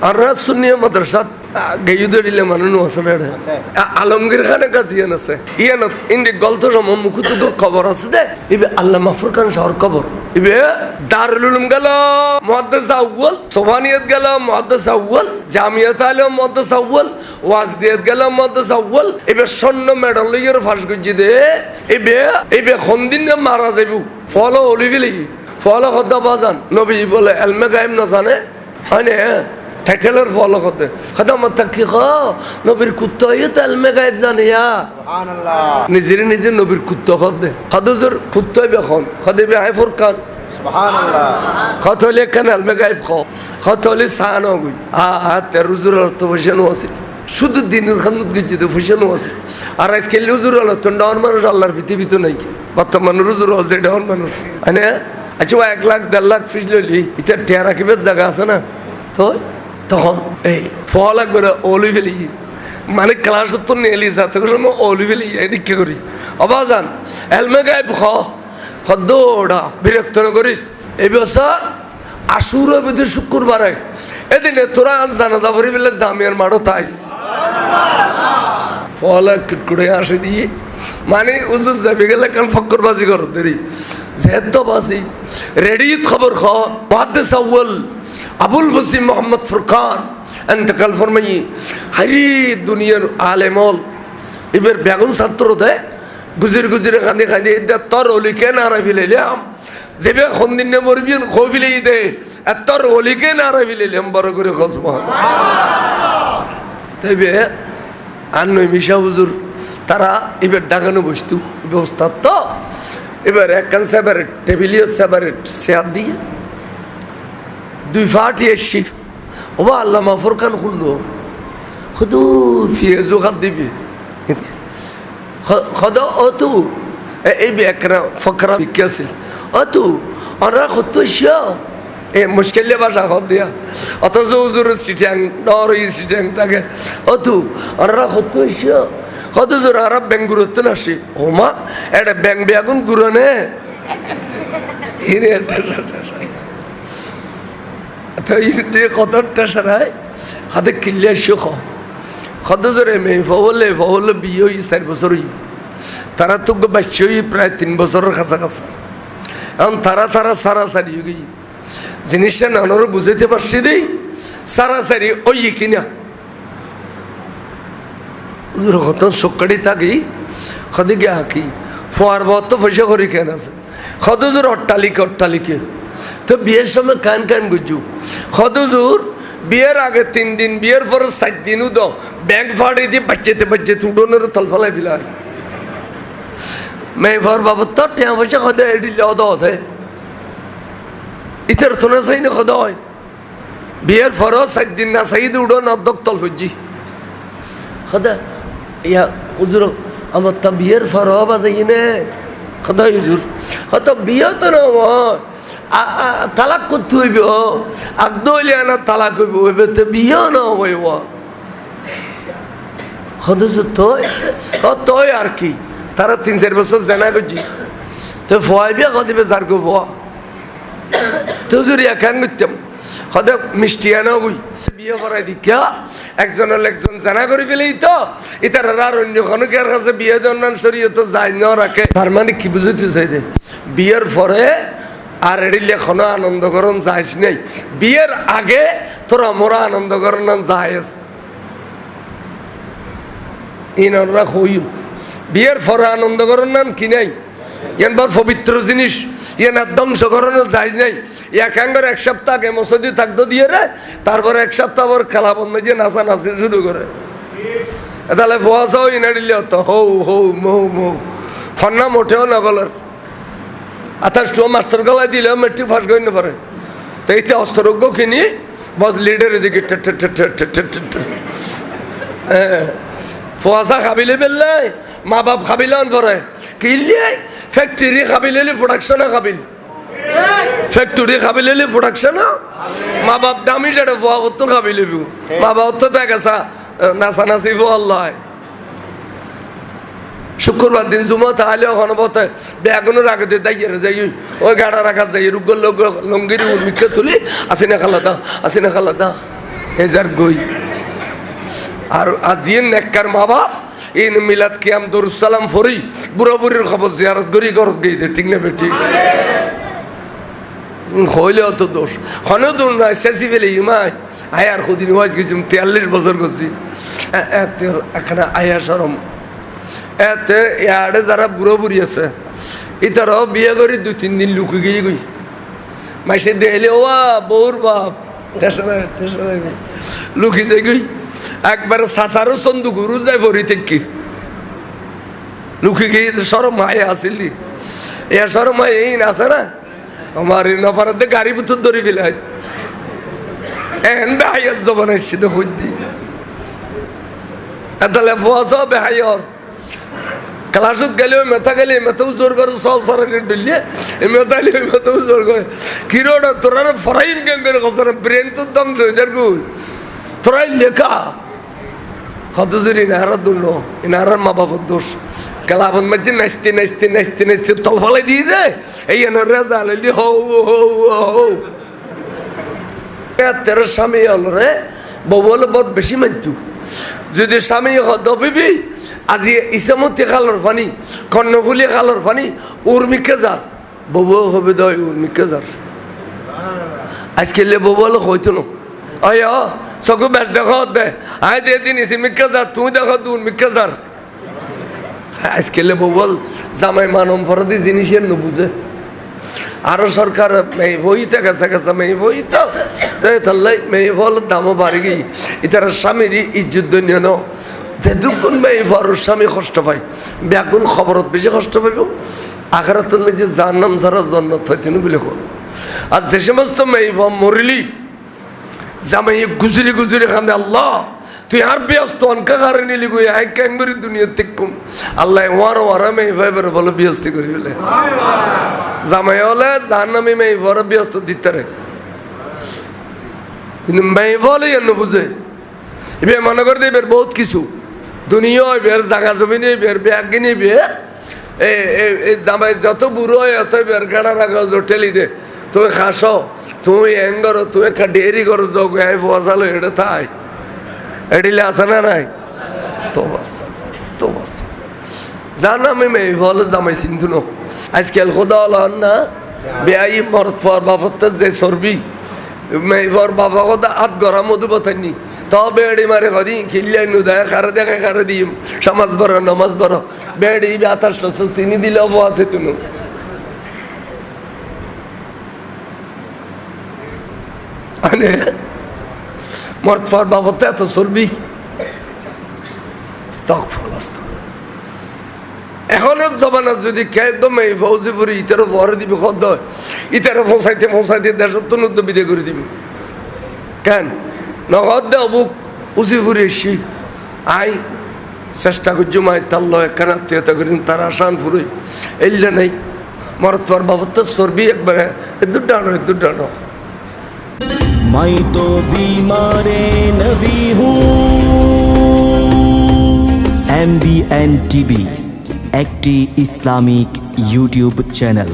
আর সুন্নিয়া মাদ্রাসা গেয়ুদড়িলে মানুষ আছে না আলমগীর খানের কাছে ইয়ান আছে ইয়ানত ইন্দি গল্প সম মুখুত খবর আছে দে ইবে আল্লামা ফুরকান শাহর কবর ইবে দারুল উলুম গেল মুহাদ্দিস আউয়াল সুবহানিয়াত গেল মুহাদ্দিস আউয়াল জামিয়াত আল মুহাদ্দিস আউয়াল ওয়াজদিয়াত গেল মুহাদ্দিস আউয়াল ইবে স্বর্ণ মেডাল লইয়ের ফাঁস গজি দে ইবে খন্দিন মারা যাইবু ফলো অলিভিলি ফলো খদ্দা বাজান নবী বলে এলমে গায়েব না জানে হয় না টাইটেলের ফলো করতে খাদামত থাকি নবীর কুত্তা তো এলমে গায়েব জানিয়া নিজের নিজের নবীর কুত্তা খদে খাদুজুর কুত্তাই বেখন খদেবে আই ফুরকান খতলে কেন এলমে গায়েব খতলে সান গুই তে রুজুর তো ফসেন আছে শুধু দিনের খানত গেছি তো ফসেন আছে আর আজকে রুজুর হলো তো ডাউন মানুষ আল্লাহর পৃথিবীতে নাই বর্তমান রুজুর হচ্ছে ডাউন মানুষ মানে আচ্ছা 1 লাখ 1.5 লাখ ফিস লইলি এটা টেয়া রাখিবার জায়গা আছে না তো তখন এই ফল একবার অলি ফেলি মানে ক্লাস তো নেলি যা তখন সময় অলি ফেলি নিক্ষে করি অবাজান এলমে গায়েব খদ্দোড়া বিরক্ত করিস এই বছর আশুর বিধি শুক্রবারে এদিনে তোরা জানাজা ভরি ফেলে জামিয়ার মাঠও তাইস ফল কিটকুড়ে আসে দিয়ে মানে উজুর যাবি গেলে কাল ফক্করবাজি কর দেরি যেহেতু বাসি রেডি খবর মুহাদ্দিস আউয়াল আবুল ফসিম মোহাম্মদ ফুরকান ইন্তেকাল ফরমাই হারি দুনিয়ার আলেমল এবার বেগুন ছাত্র দে গুজরে কাঁদে কাঁদে তোর অলিকে নারা ফিলাইলাম যেবে খন্দিন মরবিন খো ফিলাই দে তোর অলিকে নারা ফিলাইলাম বড় করে খোঁজ তবে আর নই মিশা হুজুর তারা এবার ডাকানো বস্তু ব্যবস্থা তো এবার একখান সেপারেট টেবিলিও সেপারেট চেয়ার দিয়ে 2 ফাটি এসছি ওবা আল্লামা ফুরকান খুললো শুধু ফিয়েজো খাত দিবি সদা অতু এই একরা ফকরা বিকে আছিল অতু ওরা কত এ মুশকিল ভাষা খত দিয়া অথচ হুজুর সিটাং ডর সিটাং থাকে অতু ওরা কত কত জোর আরব ব্যাংক গুরুত্ব আসি ওমা এটা ব্যাংক বেগুন গুরনে কতটা সারায় হাতে কিল্লে সুখ কত জোরে মেয়ে ফলে বিয়ে হই 4 বছর হই তারা তো বাচ্চা হই প্রায় 3 বছরের কাছাকাছি এখন তারা সারাসারি হয়ে গই জিনিসটা নানোর বুঝাইতে পারছি দেই সারাসারি ওই কিনা কত সকাড়ি থাকি সদি গে হাকি ফোয়ার বত পয়সা করি কেন আছে সদুজুর অট্টালিকে তো বিয়ের সময় কান গুজু সদুজুর বিয়ের আগে 3 দিন বিয়ের পর 7 দিনও তো ব্যাংক ফাড়ি দিয়ে বাচ্চাতে উডোনের তলফলাই ফেলার মেয়ে ভর বাবদ তো টিয়া পয়সা খদে এডিলে অদে ইতার তো না চাই না খদ হয় বিয়ের পর 7 দিন না চাই উডোন অর্ধক তলফজি খদা ইয়া হুজুর আমার তো বিয়ের ফরহ বাজাই নে খদা হুজুর হয়তো বিয়ে তো না তালাক করতে হইব আগদলি আনা তালাক হইব হইবে তো বিয়ে না হইব হদুজুর তই আর কি তারা 3-4 বছর জানা করছি তো ফোয়াই বিয়া কদিবে যার গো ফোয়া তো হুজুর এখান করতাম সদা মিষ্টি আনা গুই বিয়ে করাই দিকা একজন জানা করে ফেলেই তো ইতার আর অন্য খনকের কাছে বিয়ে দেওয়ার শরীয়ত যায় না রাখে তার মানে কি বুঝতে চাই দে বিয়ের পরে আর এডিলে কোনো আনন্দকরণ যাইস নাই বিয়ের আগে তোরা মোরা আনন্দকরণ যাইস ইনরা হইল বিয়ের পরে আনন্দকরণ নাম কি নাই ইয়ানবার পবিত্র জিনিস ইয়ার ধ্বংস করানো যায় নাই একাঙ্গের 1 সপ্তাহ আগে মসজিদে থাকতো দিয়ে রে তারপরে 1 সপ্তাহ পর খেলা বন্ধ যে নাচানাচি শুরু করে তাহলে ফোয়াশাও ইনারিলে হতো হৌ মৌ ফন্না মোটেও নগলের 28 মাস্টার গলায় দিলেও মেট্রিক ফার্স্ট করে না পারে তো এইতে অস্ত্রজ্ঞ কিনি বস লিডার এদিকে ফোয়াশা খাবিলে বেললে মা বাপ খাবিলান পরে কিনলে ফ্যাক্টরি খাবিলে প্রোডাকশন খাবিল ফ্যাক্টরি খাবিলে প্রোডাকশন মা বাপ দামি যেটা ফোয়া করতো খাবিলে মা বাপ তো দেখা নাচানাচি ফো আল্লাহ শুক্রবার দিন জুমা তাহলে ওখানে বলতে বেগুনের আগে দিয়ে দাইয়ে যাই ওই গাড়া রাখা যাই রুগ্গর লঙ্গির মিখে তুলি আসিনা খালা দা হেজার গই আর আজিয়ে নেককার মা বাপ ইন মিলাদ কিয়াম দরুদ সালাম ফরি বুড়া বুড়ির খবর জিয়ারত করি ঘর গই দে ঠিক না বেটি হইলে অত দোষ হনেও দূর নয় শেষি ফেলে ইমাই আয়ার খুদিন ওয়াজ গেছিলাম 43 বছর করছি এখানে আয়া সরম এতে ইয়ারে যারা বুড়ো বুড়ি আছে ইতারাও বিয়ে করি 2-3 দিন লুকি গিয়ে গই মাসে দেখলে ও বউর বাপ লুকি যাই গই একবার সাসারও সন্দু গুরু যায় ভরি থেকে লুকি গিয়ে সরম মায়ে আসিলি এ সরম মায়ে এই না আছে না আমার নফারাতে গাড়ি ভিতর ধরে ফেলে এন বেহাইয়ার জবান আসছে তো হইদি এতালে ফোয়াছ বেহাইয়র ক্লাসত গেলে ওই মেথা গেলে মেথাও জোর করে সব সারাকে ডুলিয়ে মেথা গেলে ওই মেথাও জোর করে কিরোটা তোরা ফরাইম কেন করে কষ্ট ব্রেন তো দম যার গু তোরাই লেখা কত জোর ইনাহারা দুল ইনাহারার মা বাবার দোষ কালাবন মাঝে নাচতে নাচতে নাচতে নাচতে তল ফলাই দিয়ে দেয় এই রেজা লইলি হৌ হৌ হৌ তেরো স্বামী হলো রে বউ হলো বহুত বেশি মানতু যদি স্বামী দবিবি আজি ইসামতি খালর ফানি কর্ণফুলি খালর ফানি উর্মিকে যার বউ হবে দয় উর্মিকে যার আজকে বউ হলো হইতো না অয় চকু বেশ দেখো দে আয় দিয়ে দিন ইসিমিকে যার তুই দেখো উর্মিকে যার আজকে বল জামাই মানব ফরাদি জিনিসের বুঝে আরো সরকার মেয়ে বইতে কাছে কাছে মেয়ে বই তো তাহলে মেয়ে ফল দামও বাড়ি গিয়ে ইতারা স্বামীর ইজ্জত নিয়ে নো দুগুণ মেয়ে ফর স্বামী কষ্ট পায় ব্যাগুণ খবরত বেশি কষ্ট পাইব আখরাত যে যার নাম যারা জন্নত হইতেন বলে কর আর যে সমস্ত মেয়ে ফর মরিলি জামাই গুজরি গুজরি খান্দে আল্লাহ তুই আর ব্যস্ত অনকা কারে নিলি গই এক ক্যাঙ্গুরি দুনিয়া তেকুম আল্লাহ ওয়ারা মেয়ে ভাইবার বলে ব্যস্তি করি বলে জামাই হলে জাহান্নামী মেয়ে ভরে ব্যস্ত দিতে রে কিন্তু মেয়ে বলে এনে বুঝে এবার মনে করে দেবের বহুত কিছু দুনিয়া বের জাগা জমি নিয়ে বের ব্যাগ নিয়ে বের এই জামাই যত বুড়ো হয় অত বের গাড়া রাখা ঠেলি দে তুই খাস তুই এং করো তুই একটা ডেরি করো যোগ ফসালো এটা থাই এডিলে আছে না নাই তো বস্তা তো বস্তা জানা আমি মেয়ে বলে জামাই সিন্ধু নো আজকাল খোদা হল না বেআই মরত ফর বাপত যে চর্বি মেয়ে ফর বাবা কথা আত গরম মধু বতানি তো বেড়ি মারে কদি খিল্লাই নু দেয় কারে দেখে কারে দিম সমাজ বড় নমাজ বড় বেড়ি 28 চিনি দিলে অবাতে তুনু আনে মরত ফর বাপত এত চর্বি স্টক ফরস্ত এখন জমানা যদি একদম এই ফৌজিপুরি ইতারও ভরে দিবে খদ্দ ইতারও ফসাইতে ফসাইতে দেশের তো নদ্য বিদে করে দিবে কেন নগদ দে অবুক উঁচি ফুরি এসি আই চেষ্টা করছি মাই তার লয় কেন আত্মীয়তা করি তার আসান ফুরুই এলে নাই মরত ফর বাবত তো চর্বি একবারে দুটানো मैं तो बीमारे नबी हूँ MBN TV একটি ইসলামিক ইউটিউব চ্যানেল।